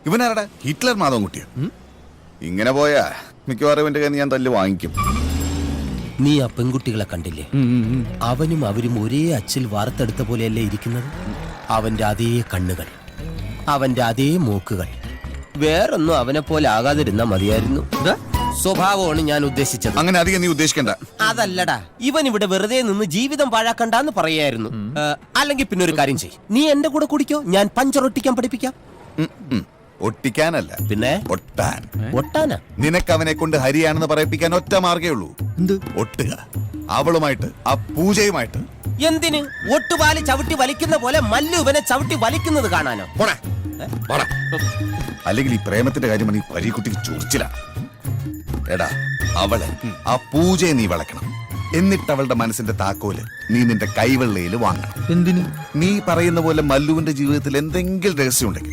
ഇവനാരടാ? Hitler മാധവൻകുട്ടിയോ? ഇങ്ങനെ പോയാ മിക്കവാറും ഇവന്റെ കയ്യിൽ ഞാൻ തല്ല് വാങ്ങിക്കും. നീ ആ പെൺകുട്ടികളെ കണ്ടില്ലേ? അവനും അവരും ഒരേ അച്ചിൽ വാർത്തെടുത്ത പോലെയല്ലേ ഇരിക്കുന്നത്? അവന്റെ അതേ കണ്ണുകൾ, അവന്റെ അതേ മൂക്കുകൾ. വേറൊന്നും അവനെ പോലെ ആകാതിരുന്നാ മതിയായിരുന്നു. സ്വഭാവമാണ് ഞാൻ ഉദ്ദേശിച്ചത്. അങ്ങനെ അധികം നീ ഉദ്ദേശിക്കണ്ട. അതല്ലടാ, ഇവൻ ഇവിടെ വെറുതെ നിന്ന് ജീവിതം പാഴാക്കണ്ടെന്ന് പറയായിരുന്നു. അല്ലെങ്കിൽ പിന്നെ ഒരു കാര്യം ചെയ്യ്, നീ എന്റെ കൂടെ കുടിക്കോ, ഞാൻ പഞ്ചറൊട്ടിക്കാൻ പഠിപ്പിക്കാം. ഒട്ടിക്കാനല്ല, പിന്നെ ഒട്ടാൻ. ഒട്ടാനാ? നിനക്ക് അവനെ കൊണ്ട് ഹരിയാണെന്ന് പറയിപ്പിക്കാൻ ഒറ്റ മാർഗേ ഉള്ളൂ. ഒട്ടുക. അവളുമായിട്ട്, ആ പൂജയുമായിട്ട്. എന്തിന്? ഒട്ടുപാല് ചവിട്ടി വലിക്കുന്ന പോലെ മല്ലു ഇവനെ ചവിട്ടി വലിക്കുന്നത് കാണാനോ? അല്ലെങ്കിൽ ഈ പ്രേമത്തിന്റെ കാര്യം ഈ പരീക്കുട്ടിക്ക് ചൊറിച്ചില്ല. എടാ, അവളെ, ആ പൂജയെ നീ വളക്കണം. എന്നിട്ട് അവളുടെ മനസ്സിന്റെ താക്കോല് നീ നിന്റെ കൈവെള്ളയിൽ വാങ്ങണം. എന്തിനു? നീ പറയുന്ന പോലെ മല്ലുവിന്റെ ജീവിതത്തിൽ എന്തെങ്കിലും രഹസ്യം ഉണ്ടെങ്കിൽ